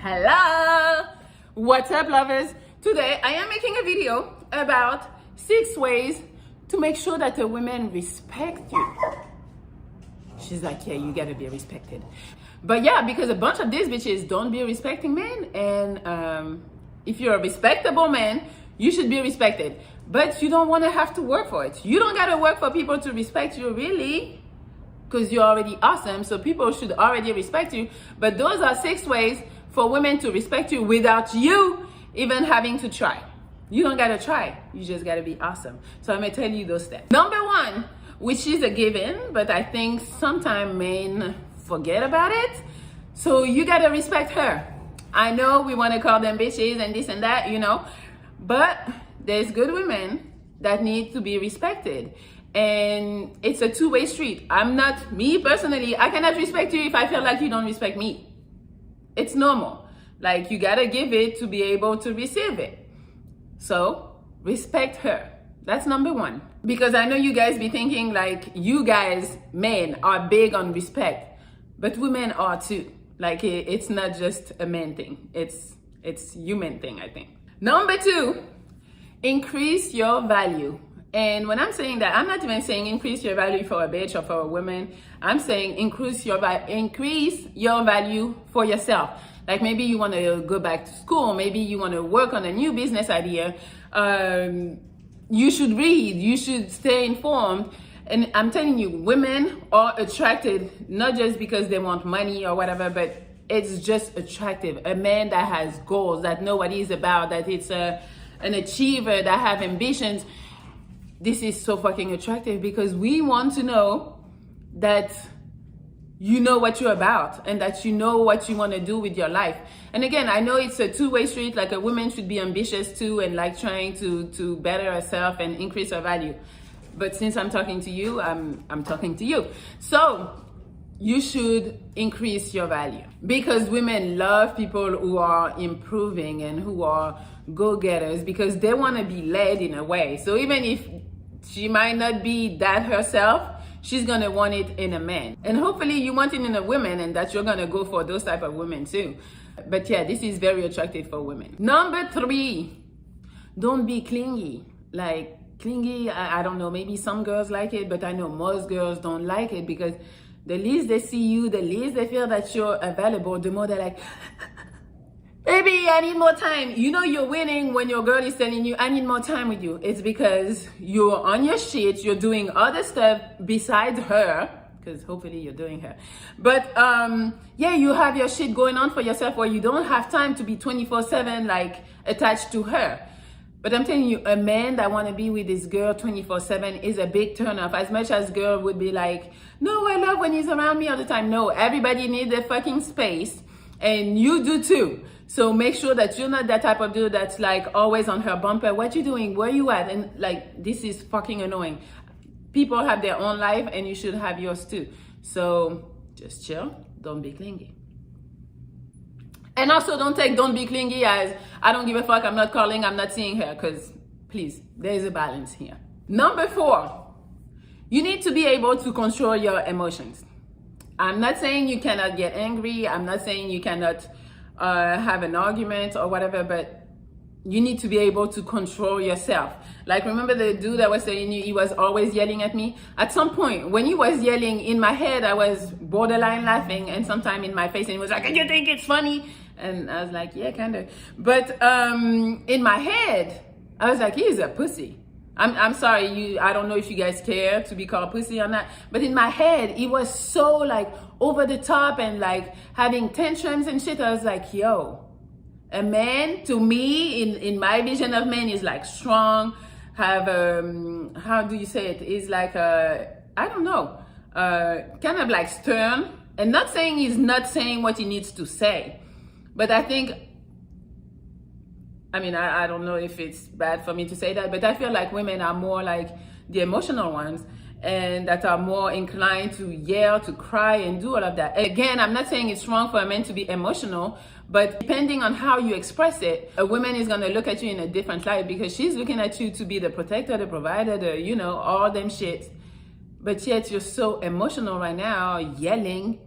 Hello, what's up, lovers? Today I am making a video about 6 ways to make sure that the women respect you. She's like, yeah, you gotta be respected. But yeah, because a bunch of these bitches don't be respecting men, and if you're a respectable man, you should be respected. But you don't want to have to work for it. You don't gotta work for people to respect you, really, because you're already awesome. So people should already respect you. But those are 6 ways for women to respect you without you even having to try. You don't gotta try, you just gotta be awesome. So I'm gonna tell you those steps. Number 1, which is a given, but I think sometimes men forget about it. So you gotta respect her. I know we wanna call them bitches and this and that, you know, but there's good women that need to be respected. And it's a two-way street. Me personally, I cannot respect you if I feel like you don't respect me. It's normal. Like, you gotta give it to be able to receive it. So respect her. That's number 1. Because I know you guys be thinking like you guys, men, are big on respect, but women are too. Like, it's not just a man thing. It's human thing, I think. Number 2, increase your value. And when I'm saying that, I'm not even saying increase your value for a bitch or for a woman. I'm saying increase your value for yourself. Like, maybe you want to go back to school. Maybe you want to work on a new business idea. You should read. You should stay informed. And I'm telling you, women are attracted not just because they want money or whatever, but it's just attractive. A man that has goals, that know what he's about, that it's an achiever, that have ambitions. This is so fucking attractive because we want to know that you know what you're about and that you know what you want to do with your life. And again, I know it's a two-way street. Like, a woman should be ambitious too and like trying to better herself and increase her value. But since I'm talking to you, I'm talking to you. So you should increase your value because women love people who are improving and who are go-getters because they want to be led in a way. So even if she might not be that herself, she's gonna want it in a man. And hopefully you want it in a woman and that you're gonna go for those type of women too. But yeah, this is very attractive for women. Number 3, don't be clingy. Like, clingy, I don't know, maybe some girls like it, but I know most girls don't like it because the least they see you, the least they feel that you're available, the more they're like, baby, I need more time. You know you're winning when your girl is telling you, I need more time with you. It's because you're on your shit, you're doing other stuff besides her, because hopefully you're doing her. But yeah, you have your shit going on for yourself where you don't have time to be 24/7 like attached to her. But I'm telling you, a man that want to be with this girl 24/7 is a big turnoff. As much as girl would be like, no, I love when he's around me all the time. No, everybody needs their fucking space, and you do too. So make sure that you're not that type of dude that's like always on her bumper. What you doing? Where you at? And like, this is fucking annoying. People have their own life and you should have yours too. So just chill. Don't be clingy. And also don't be clingy as I don't give a fuck, I'm not calling, I'm not seeing her, because please, there is a balance here. Number 4, you need to be able to control your emotions. I'm not saying you cannot get angry. I'm not saying you cannot have an argument or whatever, but you need to be able to control yourself. Like, remember the dude that was saying he was always yelling at me? At some point, when he was yelling, in my head, I was borderline laughing, and sometime in my face, and he was like, "Do you think it's funny?" And I was like, yeah, kind of. But in my head, I was like, he's a pussy. I'm sorry, I don't know if you guys care to be called pussy or not, but in my head, it was so like over the top and like having tantrums and shit. I was like, yo, a man, to me, in my vision of men, is like strong, have how do you say it? Is like I don't know, kind of like stern, and not saying he's not saying what he needs to say, but I think, I mean, I don't know if it's bad for me to say that, but I feel like women are more like the emotional ones and that are more inclined to yell, to cry, and do all of that. Again, I'm not saying it's wrong for a man to be emotional, but depending on how you express it, a woman is gonna look at you in a different light because she's looking at you to be the protector, the provider, the, you know, all them shit. But yet you're so emotional right now, yelling,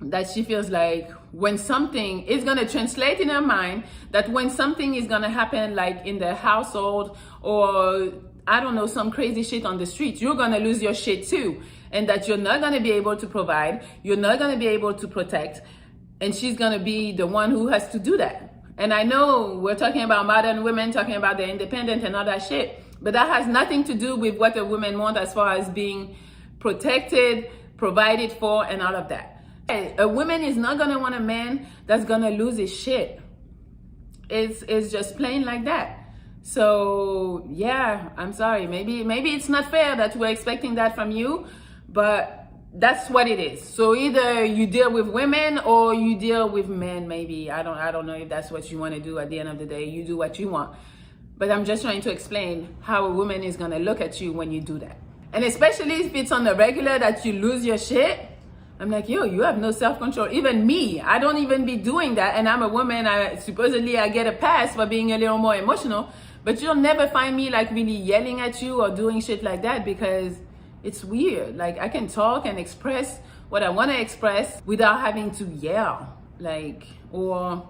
that she feels like, when something is going to translate in her mind, that when something is going to happen, like in the household, or I don't know, some crazy shit on the street, you're going to lose your shit too. And that you're not going to be able to provide, you're not going to be able to protect, and she's going to be the one who has to do that. And I know we're talking about modern women, talking about the independent and all that shit, but that has nothing to do with what a woman wants as far as being protected, provided for, and all of that. A woman is not going to want a man that's going to lose his shit. It's just plain like that. So yeah, I'm sorry. Maybe it's not fair that we're expecting that from you, but that's what it is. So either you deal with women or you deal with men. Maybe I don't know if that's what you want to do. At the end of the day, you do what you want. But I'm just trying to explain how a woman is going to look at you when you do that. And especially if it's on the regular that you lose your shit, I'm like, yo, you have no self-control. Even me, I don't even be doing that. And I'm a woman. Supposedly I get a pass for being a little more emotional. But you'll never find me like really yelling at you or doing shit like that, because it's weird. Like, I can talk and express what I want to express without having to yell, like, or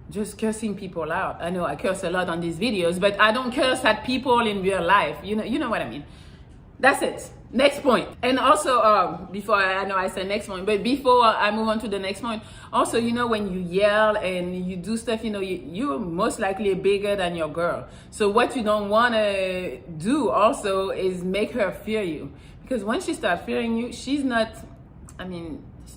just cursing people out. I know I curse a lot on these videos, but I don't curse at people in real life. You know what I mean? That's it. Next point. And also, before I know I said next point, but before I move on to the next point, also, when you yell and you do stuff, you're most likely bigger than your girl. So what you don't want to do also is make her fear you. Because once she starts fearing you, she's not,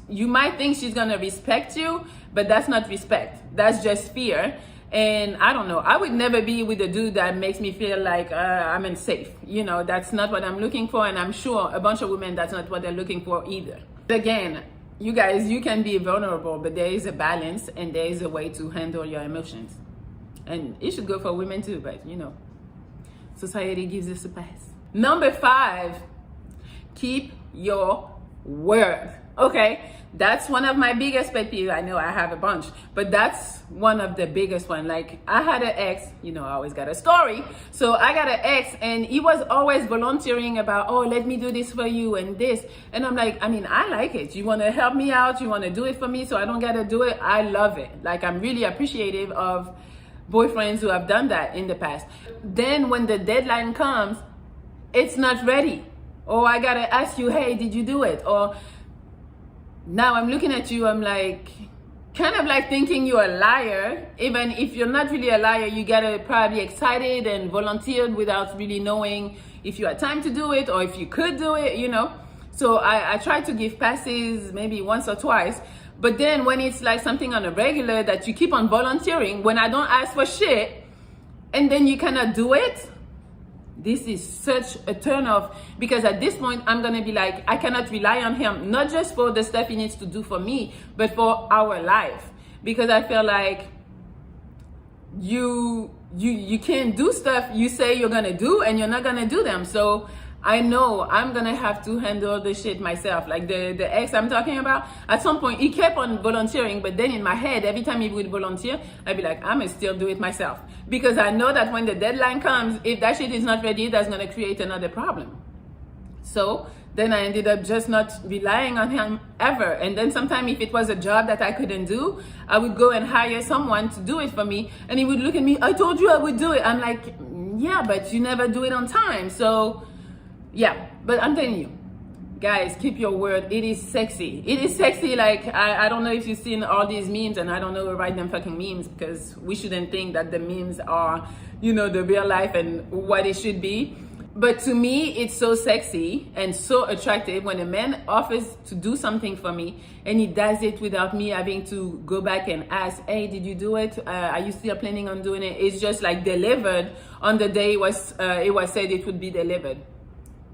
you might think she's going to respect you, but that's not respect. That's just fear. And I don't know, I would never be with a dude that makes me feel like I'm unsafe. That's not what I'm looking for. And I'm sure a bunch of women, that's not what they're looking for either. Again, you guys, you can be vulnerable, but there is a balance and there is a way to handle your emotions. And it should go for women too, but society gives us a pass. Number 5, keep your word. Okay, that's one of my biggest pet peeves. I know I have a bunch, but that's one of the biggest one. Like, I had an ex, I always got a story. So I got an ex and he was always volunteering about, oh, let me do this for you and this. And I'm like, I like it. You want to help me out? You want to do it for me so I don't got to do it? I love it. Like, I'm really appreciative of boyfriends who have done that in the past. Then when the deadline comes, it's not ready. Or I got to ask you, hey, did you do it? Or now I'm looking at you, I'm like, kind of like thinking you're a liar. Even if you're not really a liar, you gotta probably excited and volunteered without really knowing if you had time to do it or if you could do it, So I try to give passes maybe once or twice. But then when it's like something on a regular that you keep on volunteering, when I don't ask for shit, and then you cannot do it, this is such a turn off, because at this point I'm gonna be like, I cannot rely on him, not just for the stuff he needs to do for me, but for our life. Because I feel like you can't do stuff you say you're gonna do and you're not gonna do them. So I know I'm gonna have to handle the shit myself. Like the ex I'm talking about, at some point he kept on volunteering, but then in my head, every time he would volunteer, I'd be like, I'm gonna still do it myself. Because I know that when the deadline comes, if that shit is not ready, that's gonna create another problem. So then I ended up just not relying on him ever. And then sometimes if it was a job that I couldn't do, I would go and hire someone to do it for me. And he would look at me, I told you I would do it. I'm like, yeah, but you never do it on time. So yeah, but I'm telling you, guys, keep your word. It is sexy. It is sexy. Like, I don't know if you've seen all these memes, and I don't know who write them fucking memes, because we shouldn't think that the memes are, the real life and what it should be. But to me, it's so sexy and so attractive when a man offers to do something for me and he does it without me having to go back and ask, hey, did you do it? Are you still planning on doing it? It's just like delivered on the day it was said it would be delivered.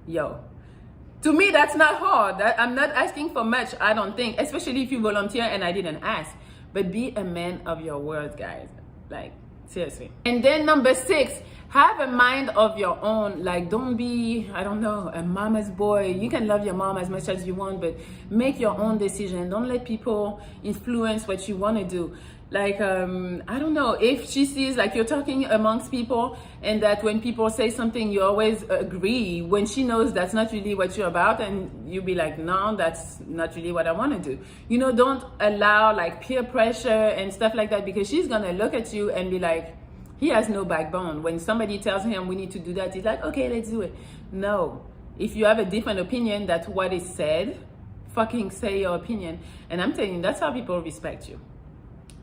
Yo, to me, that's not hard. I'm not asking for much, I don't think, especially if you volunteer and I didn't ask. But be a man of your word, guys. Like, seriously. And then number 6, have a mind of your own. Like, don't be, I don't know, a mama's boy. You can love your mom as much as you want, but make your own decision. Don't let people influence what you want to do. Like, I don't know, if she sees like you're talking amongst people and that when people say something, you always agree, when she knows that's not really what you're about, and you be like, no, that's not really what I want to do. You know, don't allow like peer pressure and stuff like that, because she's going to look at you and be like, he has no backbone. When somebody tells him we need to do that, he's like, okay, let's do it. No, if you have a different opinion, that's what is said. Fucking say your opinion. And I'm telling you, that's how people respect you.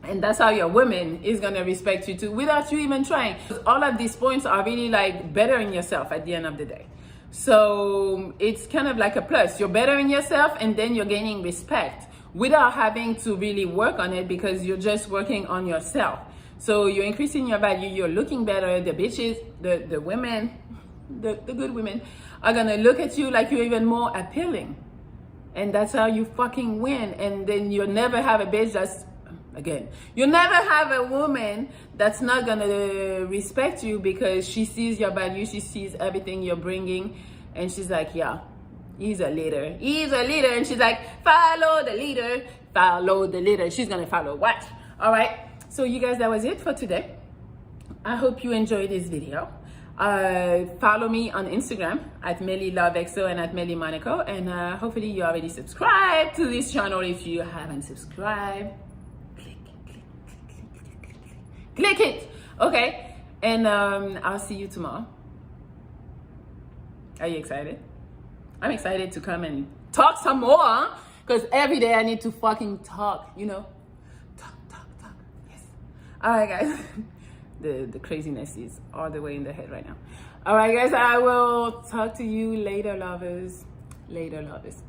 And that's how your woman is going to respect you too, without you even trying. All of these points are really like bettering yourself at the end of the day. So it's kind of like a plus. You're bettering yourself, and then you're gaining respect without having to really work on it, because you're just working on yourself. So you're increasing your value, you're looking better. The bitches, the women, the good women are going to look at you like you're even more appealing. And that's how you fucking win. And then you'll never have a bitch that's, again, you'll never have a woman that's not gonna respect you, because she sees your value, she sees everything you're bringing, and she's like, yeah, he's a leader, and she's like, follow the leader. She's gonna follow what? All right, so you guys, that was it for today. I hope you enjoyed this video. Follow me on Instagram at MellyLoveXO and at MellyMonaco, and hopefully you already subscribed to this channel. If you haven't subscribed, click it, okay? And I'll see you tomorrow. Are you excited? I'm excited to come and talk some more, because every day I need to fucking talk, you know? Talk, yes. All right, guys. The craziness is all the way in the head right now. All right, guys, I will talk to you later, lovers. Later, lovers.